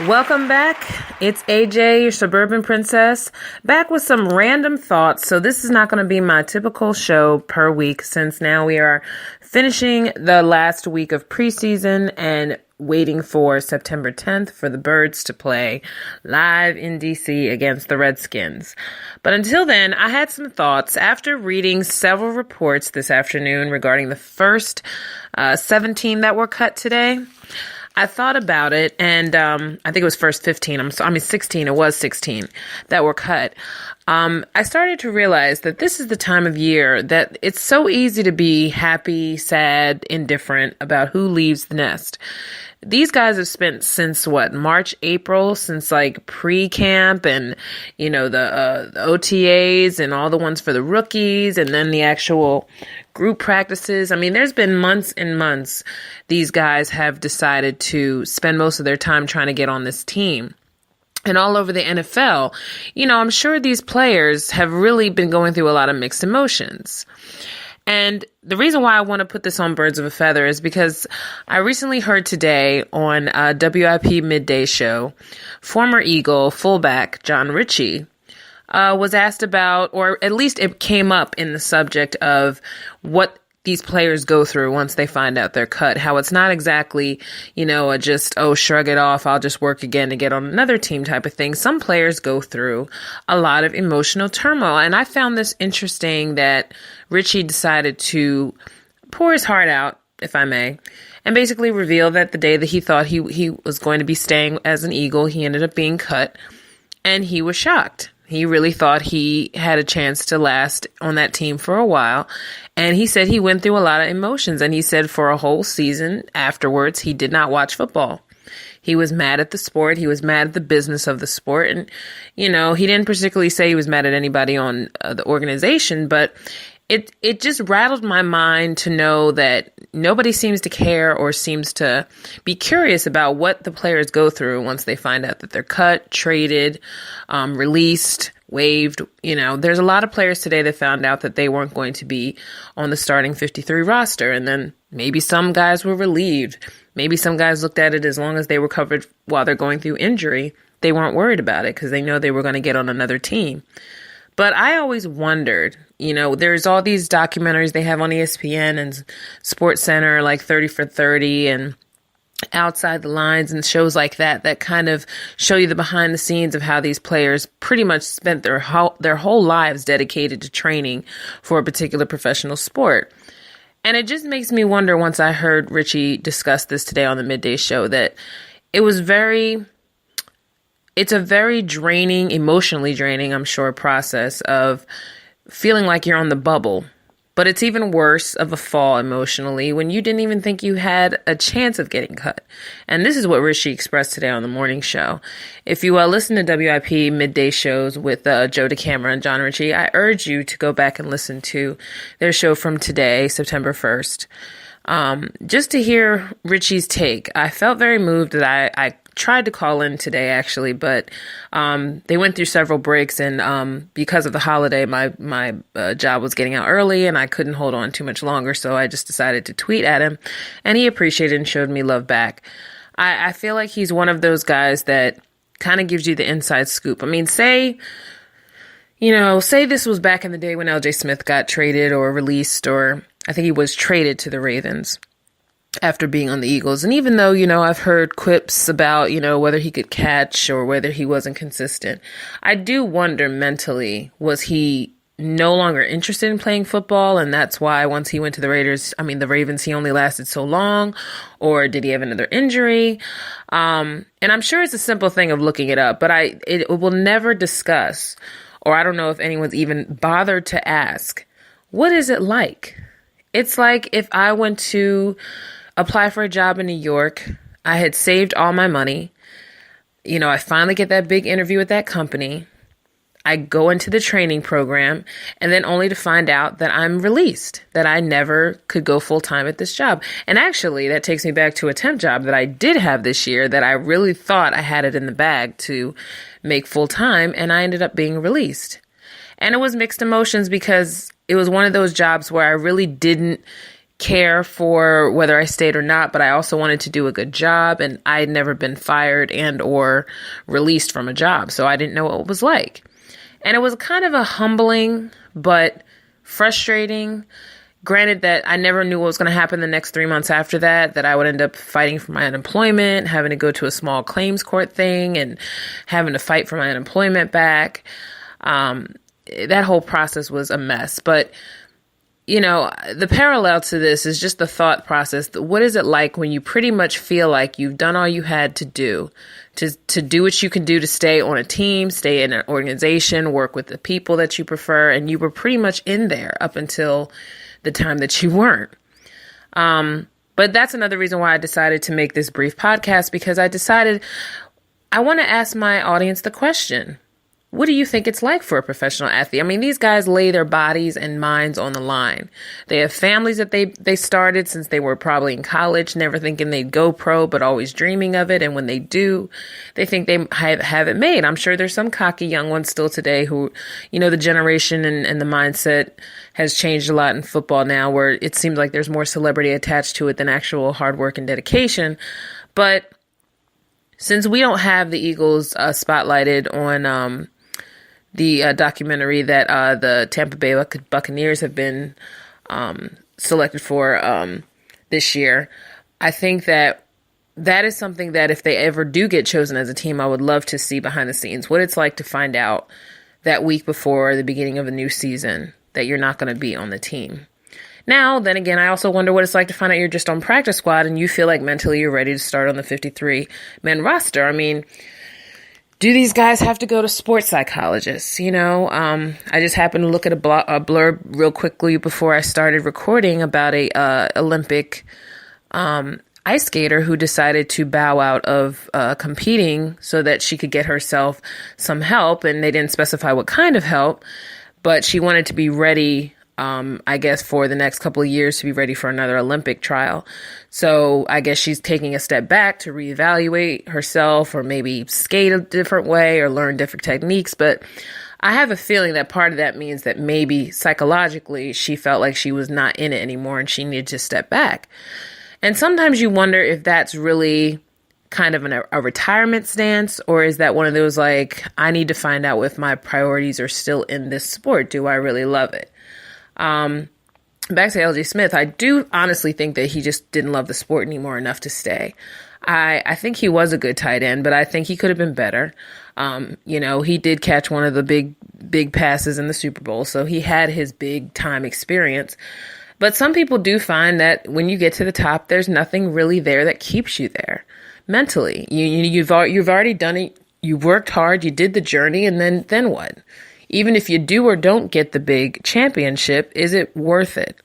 Welcome back. It's AJ, your suburban princess, back with some random thoughts. So this is not going to be my typical show per week since now we are finishing the last week of preseason and waiting for September 10th for the Birds to play live in DC against the Redskins. But until then, I had some thoughts after reading several reports this afternoon regarding the first 17 that were cut today. I thought about it, and I think it was first 15. 16. It was 16 that were cut. I started to realize that this is the time of year that it's so easy to be happy, sad, indifferent about who leaves the nest. These guys have spent since March, April, since like pre-camp and, the OTAs and all the ones for the rookies and then the actual group practices. I mean, there's been months and months these guys have decided to spend most of their time trying to get on this team. And all over the NFL, I'm sure these players have really been going through a lot of mixed emotions. And the reason why I want to put this on Birds of a Feather is because I recently heard today on a WIP midday show, former Eagle fullback John Ritchie was asked about, or at least it came up in the subject of what these players go through once they find out they're cut, how it's not exactly, shrug it off, I'll just work again to get on another team type of thing. Some players go through a lot of emotional turmoil. And I found this interesting that Richie decided to pour his heart out, if I may, and basically reveal that the day that he thought he was going to be staying as an Eagle, he ended up being cut, and he was shocked. He really thought he had a chance to last on that team for a while. And he said he went through a lot of emotions. And he said for a whole season afterwards, he did not watch football. He was mad at the sport. He was mad at the business of the sport. And, he didn't particularly say he was mad at anybody on the organization, but it just rattled my mind to know that nobody seems to care or seems to be curious about what the players go through once they find out that they're cut, traded, released, waived. There's a lot of players today that found out that they weren't going to be on the starting 53 roster. And then maybe some guys were relieved. Maybe some guys looked at it as long as they were covered while they're going through injury. They weren't worried about it because they know they were going to get on another team. But I always wondered, there's all these documentaries they have on ESPN and Sports Center, like 30 for 30 and Outside the Lines and shows like that kind of show you the behind the scenes of how these players pretty much spent their whole lives dedicated to training for a particular professional sport. And it just makes me wonder, once I heard Richie discuss this today on the midday show, that it's a very draining, emotionally draining, I'm sure, process of feeling like you're on the bubble. But it's even worse of a fall emotionally when you didn't even think you had a chance of getting cut. And this is what Richie expressed today on the morning show. If you listen to WIP midday shows with Joe DeCamera and John Ritchie, I urge you to go back and listen to their show from today, September 1st. Just to hear Richie's take. I felt very moved that I tried to call in today, actually, but they went through several breaks, and because of the holiday, my job was getting out early, and I couldn't hold on too much longer, so I just decided to tweet at him, and he appreciated and showed me love back. I feel like he's one of those guys that kind of gives you the inside scoop. I mean, say this was back in the day when LJ Smith got traded or released, or I think he was traded to the Ravens after being on the Eagles. And even though, I've heard quips about, whether he could catch or whether he wasn't consistent, I do wonder mentally, was he no longer interested in playing football? And that's why once he went to the Ravens, he only lasted so long, or did he have another injury? And I'm sure it's a simple thing of looking it up, but it will never discuss, or I don't know if anyone's even bothered to ask, what is it like? It's like if I went to apply for a job in New York, I had saved all my money. I finally get that big interview with that company. I go into the training program, and then only to find out that I'm released, that I never could go full time at this job. And actually, that takes me back to a temp job that I did have this year that I really thought I had it in the bag to make full time, and I ended up being released. And it was mixed emotions because it was one of those jobs where I really didn't care for whether I stayed or not, but I also wanted to do a good job, and I had never been fired and or released from a job, so I didn't know what it was like. And it was kind of a humbling but frustrating. Granted that I never knew what was going to happen the next 3 months after that I would end up fighting for my unemployment, having to go to a small claims court thing and having to fight for my unemployment back. That whole process was a mess, but the parallel to this is just the thought process. What is it like when you pretty much feel like you've done all you had to do to do what you can do to stay on a team, stay in an organization, work with the people that you prefer, and you were pretty much in there up until the time that you weren't. But that's another reason why I decided to make this brief podcast, because I decided I want to ask my audience the question. What do you think it's like for a professional athlete? I mean, these guys lay their bodies and minds on the line. They have families that they started since they were probably in college, never thinking they'd go pro, but always dreaming of it. And when they do, they think they have it made. I'm sure there's some cocky young ones still today who, the generation and the mindset has changed a lot in football now, where it seems like there's more celebrity attached to it than actual hard work and dedication. But since we don't have the Eagles spotlighted on the documentary that the Tampa Bay Buccaneers have been selected for this year, I think that is something that if they ever do get chosen as a team, I would love to see behind the scenes, what it's like to find out that week before the beginning of a new season that you're not going to be on the team. Now, then again, I also wonder what it's like to find out you're just on practice squad and you feel like mentally you're ready to start on the 53-man roster. I mean, do these guys have to go to sports psychologists? I just happened to look at a blurb real quickly before I started recording about a Olympic ice skater who decided to bow out of competing so that she could get herself some help. And they didn't specify what kind of help, but she wanted to be ready, I guess, for the next couple of years to be ready for another Olympic trial. So I guess she's taking a step back to reevaluate herself, or maybe skate a different way or learn different techniques. But I have a feeling that part of that means that maybe psychologically she felt like she was not in it anymore and she needed to step back. And sometimes you wonder if that's really kind of a retirement stance, or is that one of those like, I need to find out if my priorities are still in this sport. Do I really love it? Back to LJ Smith, I do honestly think that he just didn't love the sport anymore enough to stay. I think he was a good tight end, but I think he could have been better. He did catch one of the big passes in the Super Bowl, so he had his big time experience. But some people do find that when you get to the top, there's nothing really there that keeps you there mentally. You've already done it. You worked hard. You did the journey, and then what? Even if you do or don't get the big championship, is it worth it?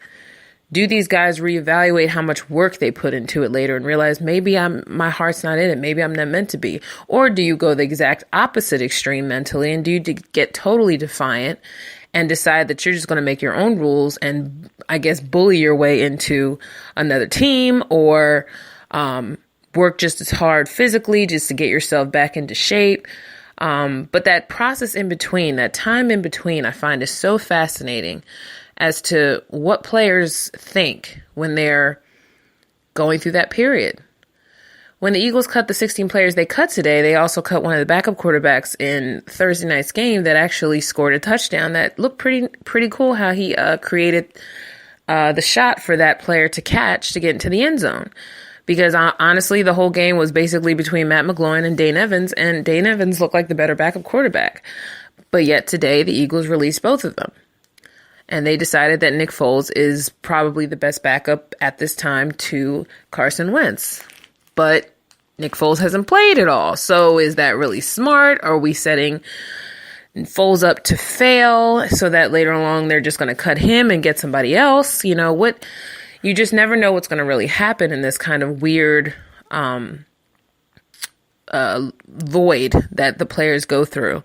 Do these guys reevaluate how much work they put into it later and realize maybe my heart's not in it, maybe I'm not meant to be? Or do you go the exact opposite extreme mentally, and do you get totally defiant and decide that you're just going to make your own rules and, I guess, bully your way into another team, or work just as hard physically just to get yourself back into shape? But that process in between, that time in between, I find is so fascinating as to what players think when they're going through that period. When the Eagles cut the 16 players they cut today, they also cut one of the backup quarterbacks in Thursday night's game that actually scored a touchdown that looked pretty cool, how he created the shot for that player to catch to get into the end zone. Because honestly, the whole game was basically between Matt McGloin and Dane Evans, and Dane Evans looked like the better backup quarterback. But yet today, the Eagles released both of them. And they decided that Nick Foles is probably the best backup at this time to Carson Wentz. But Nick Foles hasn't played at all. So is that really smart? Are we setting Foles up to fail so that later along they're just going to cut him and get somebody else? You just never know what's going to really happen in this kind of weird void that the players go through,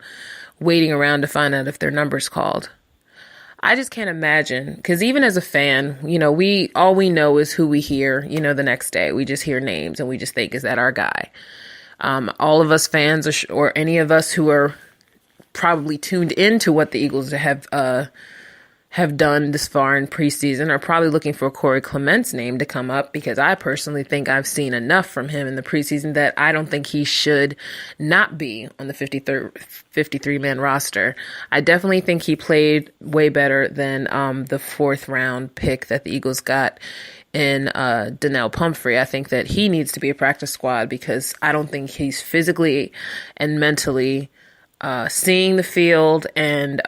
waiting around to find out if their number's called. I just can't imagine, because even as a fan, all we know is who we hear, the next day. We just hear names and we just think, is that our guy? All of us fans or any of us who are probably tuned into what the Eagles have have done this far in preseason are probably looking for Corey Clement's name to come up, because I personally think I've seen enough from him in the preseason that I don't think he should not be on the 53-man roster. I definitely think he played way better than the 4th round pick that the Eagles got in Donnell Pumphrey. I think that he needs to be a practice squad, because I don't think he's physically and mentally seeing the field and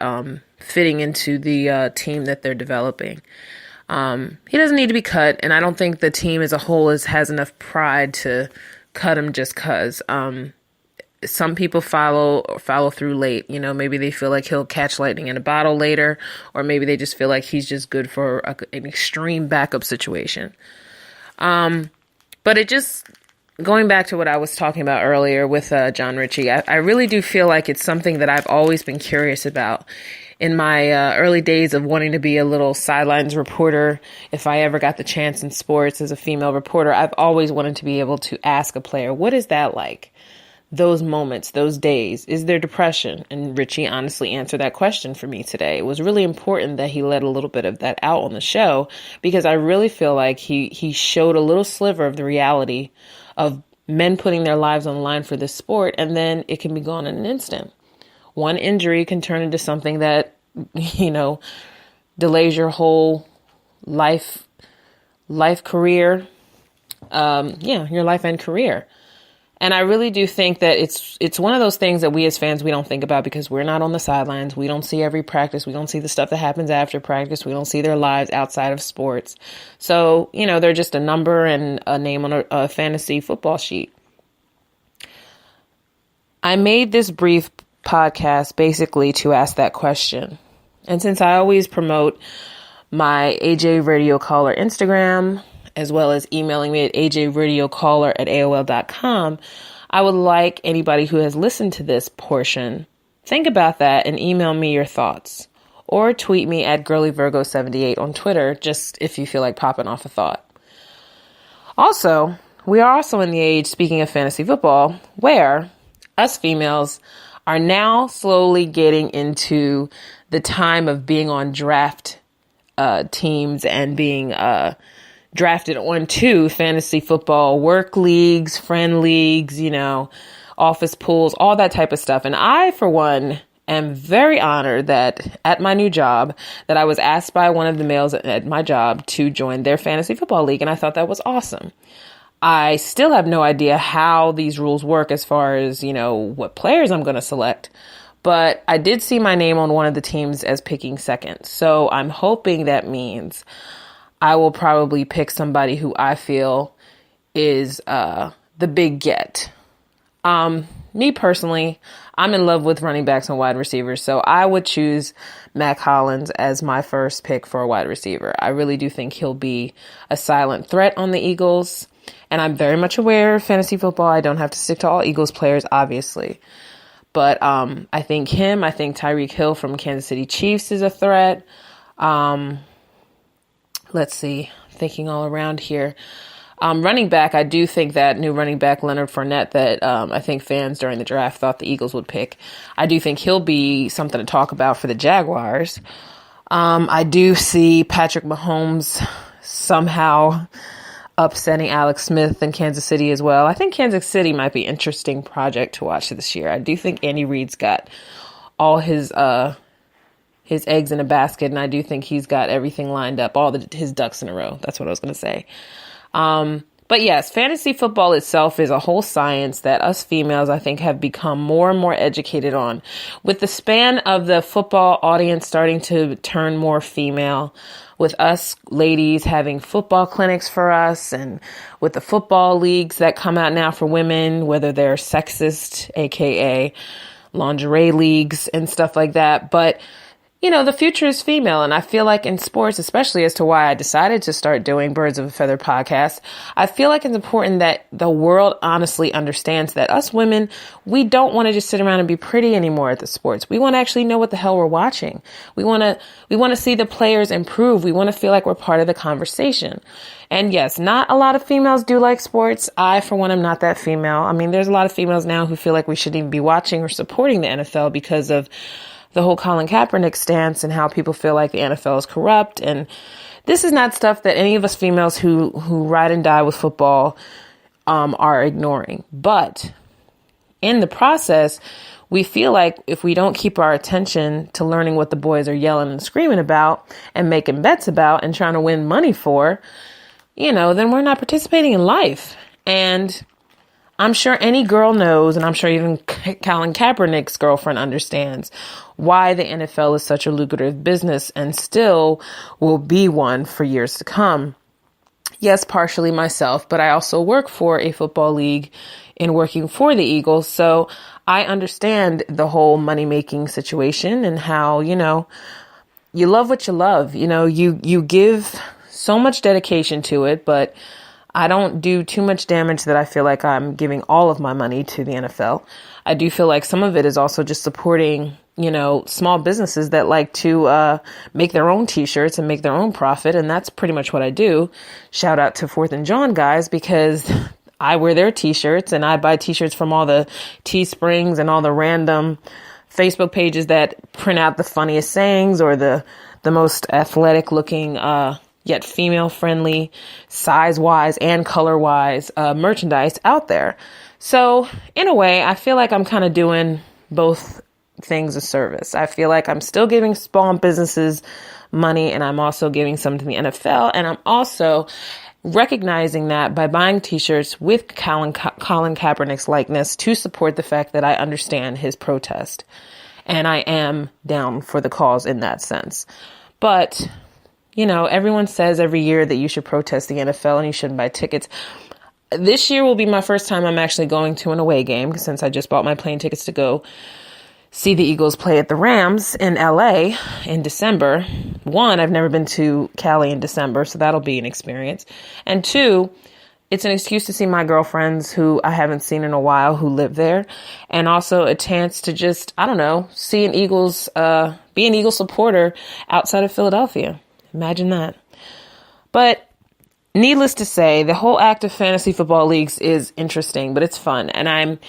fitting into the team that they're developing. He doesn't need to be cut, and I don't think the team as a whole has enough pride to cut him just because. Some people follow through late. You know, maybe they feel like he'll catch lightning in a bottle later, or maybe they just feel like he's just good for an extreme backup situation. But it just, going back to what I was talking about earlier with John Ritchie, I really do feel like it's something that I've always been curious about. In my early days of wanting to be a little sidelines reporter, if I ever got the chance in sports as a female reporter, I've always wanted to be able to ask a player, what is that like? Those moments, those days, is there depression? And Ritchie honestly answered that question for me today. It was really important that he let a little bit of that out on the show, because I really feel like he showed a little sliver of the reality of men putting their lives on the line for this sport, and then it can be gone in an instant. One injury can turn into something that, you know, delays your whole life career. Your life and career. And I really do think that it's one of those things that we as fans, we don't think about, because we're not on the sidelines. We don't see every practice. We don't see the stuff that happens after practice. We don't see their lives outside of sports. So, you know, they're just a number and a name on a fantasy football sheet. I made this brief podcast basically to ask that question. And since I always promote my AJ Radio Caller Instagram, as well as emailing me at ajradiocaller@aol.com, I would like anybody who has listened to this portion, think about that and email me your thoughts. Or tweet me at girlyvirgo78 on Twitter, just if you feel like popping off a thought. Also, we are also in the age, speaking of fantasy football, where us females are now slowly getting into the time of being on draft teams and being drafted onto fantasy football work leagues, friend leagues, you know, office pools, all that type of stuff. And I, for one, am very honored that at my new job that I was asked by one of the males at my job to join their fantasy football league. And I thought that was awesome. I still have no idea how these rules work as far as, you know, what players I'm going to select. But I did see my name on one of the teams as picking second. So I'm hoping that means I will probably pick somebody who I feel is the big get. Me personally, I'm in love with running backs and wide receivers, so I would choose Mac Hollins as my first pick for a wide receiver. I really do think he'll be a silent threat on the Eagles, and I'm very much aware of fantasy football. I don't have to stick to all Eagles players, obviously. But I think Tyreek Hill from Kansas City Chiefs is a threat. Let's see, thinking all around here. Running back, I do think that new running back Leonard Fournette that I think fans during the draft thought the Eagles would pick, I do think he'll be something to talk about for the Jaguars. I do see Patrick Mahomes somehow upsetting Alex Smith in Kansas City as well. I think Kansas City might be an interesting project to watch this year. I do think Andy Reid's got all his eggs in a basket, and I do think he's got everything lined up, his ducks in a row. That's what I was going to say. But yes, fantasy football itself is a whole science that us females, I think, have become more and more educated on. With the span of the football audience starting to turn more female, with us ladies having football clinics for us, and with the football leagues that come out now for women, whether they're sexist, aka lingerie leagues and stuff like that. But you know, the future is female, and I feel like in sports, especially as to why I decided to start doing Birds of a Feather podcast, I feel like it's important that the world honestly understands that us women, we don't want to just sit around and be pretty anymore at the sports. We want to actually know what the hell we're watching. We want to see the players improve. We want to feel like we're part of the conversation. And yes, not a lot of females do like sports. I, for one, am not that female. I mean, there's a lot of females now who feel like we shouldn't even be watching or supporting the NFL because of the whole Colin Kaepernick stance and how people feel like the NFL is corrupt. And this is not stuff that any of us females who ride and die with football are ignoring. But in the process, we feel like if we don't keep our attention to learning what the boys are yelling and screaming about and making bets about and trying to win money for, then we're not participating in life. And I'm sure any girl knows, and I'm sure even Colin Kaepernick's girlfriend understands why the NFL is such a lucrative business and still will be one for years to come. Yes, partially myself, but I also work for a football league in working for the Eagles. So I understand the whole money-making situation and how, you love what you love. You give so much dedication to it, but I don't do too much damage that I feel like I'm giving all of my money to the NFL. I do feel like some of it is also just supporting, small businesses that like to make their own t-shirts and make their own profit. And that's pretty much what I do. Shout out to Fourth and John guys, because I wear their t-shirts and I buy t-shirts from all the Teesprings and all the random Facebook pages that print out the funniest sayings or the most athletic looking, yet female-friendly, size-wise and color-wise merchandise out there. So, in a way, I feel like I'm kind of doing both things a service. I feel like I'm still giving small businesses money, and I'm also giving some to the NFL, and I'm also recognizing that by buying t-shirts with Colin Kaepernick's likeness to support the fact that I understand his protest, and I am down for the cause in that sense. But everyone says every year that you should protest the NFL and you shouldn't buy tickets. This year will be my first time I'm actually going to an away game since I just bought my plane tickets to go see the Eagles play at the Rams in LA in December. One, I've never been to Cali in December, so that'll be an experience. And two, it's an excuse to see my girlfriends who I haven't seen in a while who live there. And also a chance to just, see an Eagles, be an Eagles supporter outside of Philadelphia. Imagine that. But needless to say, the whole active fantasy football leagues is interesting, but it's fun. And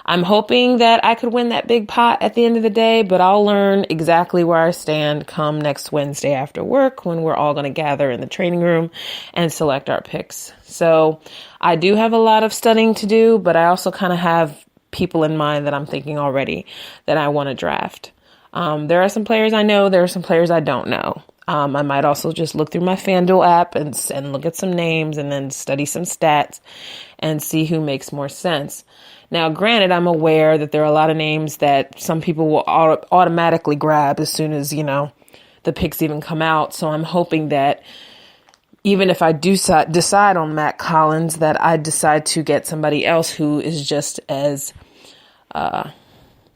I'm hoping that I could win that big pot at the end of the day, but I'll learn exactly where I stand come next Wednesday after work when we're all going to gather in the training room and select our picks. So I do have a lot of studying to do, but I also kind of have people in mind that I'm thinking already that I want to draft. There are some players I know, there are some players I don't know. I might also just look through my FanDuel app and look at some names and then study some stats and see who makes more sense. Now, granted, I'm aware that there are a lot of names that some people will automatically grab as soon as, the picks even come out. So I'm hoping that even if I do decide on Matt Collins, that I decide to get somebody else who is just as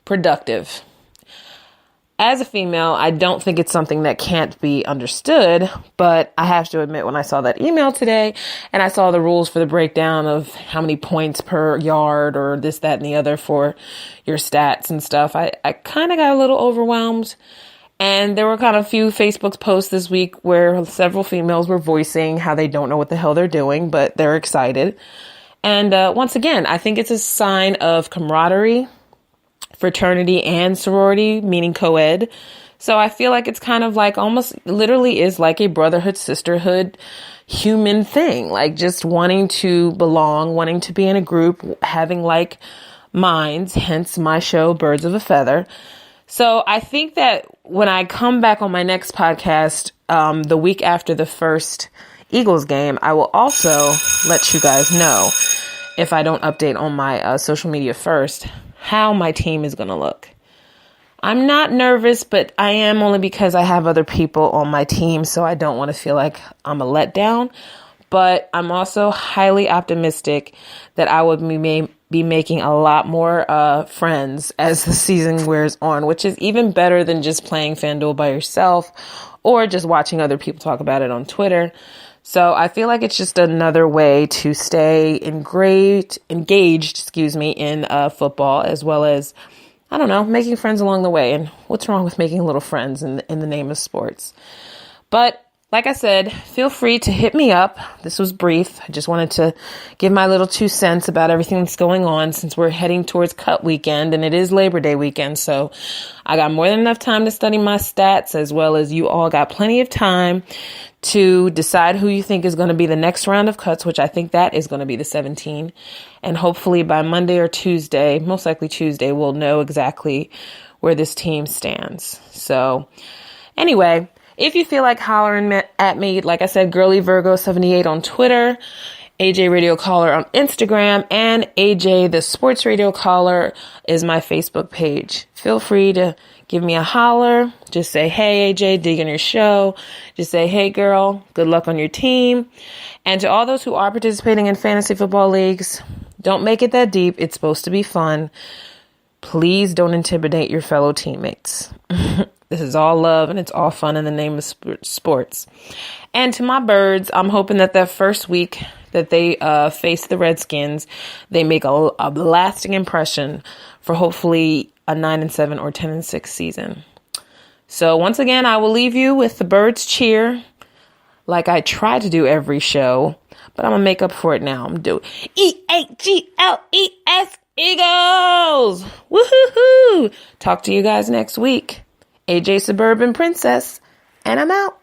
productive. As a female, I don't think it's something that can't be understood, but I have to admit when I saw that email today and I saw the rules for the breakdown of how many points per yard or this, that, and the other for your stats and stuff, I kind of got a little overwhelmed. And there were kind of a few Facebook posts this week where several females were voicing how they don't know what the hell they're doing, but they're excited. And once again, I think it's a sign of camaraderie, fraternity and sorority, meaning co-ed. So I feel like it's kind of like almost literally is like a brotherhood, sisterhood, human thing, like just wanting to belong, wanting to be in a group, having like minds, hence my show, Birds of a Feather. So I think that when I come back on my next podcast, the week after the first Eagles game, I will also let you guys know, if I don't update on my social media first, how my team is going to look. I'm not nervous, but I am only because I have other people on my team, so I don't want to feel like I'm a letdown. But I'm also highly optimistic that I would be making a lot more friends as the season wears on, which is even better than just playing FanDuel by yourself or just watching other people talk about it on Twitter. So I feel like it's just another way to stay engaged, in football, as well as, making friends along the way. And what's wrong with making little friends in the name of sports? But like I said, feel free to hit me up. This was brief. I just wanted to give my little 2 cents about everything that's going on since we're heading towards cut weekend and it is Labor Day weekend. So I got more than enough time to study my stats, as well as you all got plenty of time to decide who you think is going to be the next round of cuts, which I think that is going to be the 17. And hopefully by Monday or Tuesday, most likely Tuesday, we'll know exactly where this team stands. So anyway, if you feel like hollering at me, like I said, Girly Virgo 78 on Twitter, AJ Radio Caller on Instagram, and AJ the Sports Radio Caller is my Facebook page. Feel free to give me a holler. Just say, hey, AJ, digging your show. Just say, hey, girl, good luck on your team. And to all those who are participating in fantasy football leagues, don't make it that deep. It's supposed to be fun. Please don't intimidate your fellow teammates. This is all love and it's all fun in the name of sports. And to my birds, I'm hoping that first week that they face the Redskins, they make a lasting impression for hopefully a 9-7 or 10-6 season. So once again, I will leave you with the birds cheer like I try to do every show, but I'm going to make up for it now. I'm doing EAGLES, Eagles! Woohoo! Talk to you guys next week. AJ Suburban Princess, and I'm out.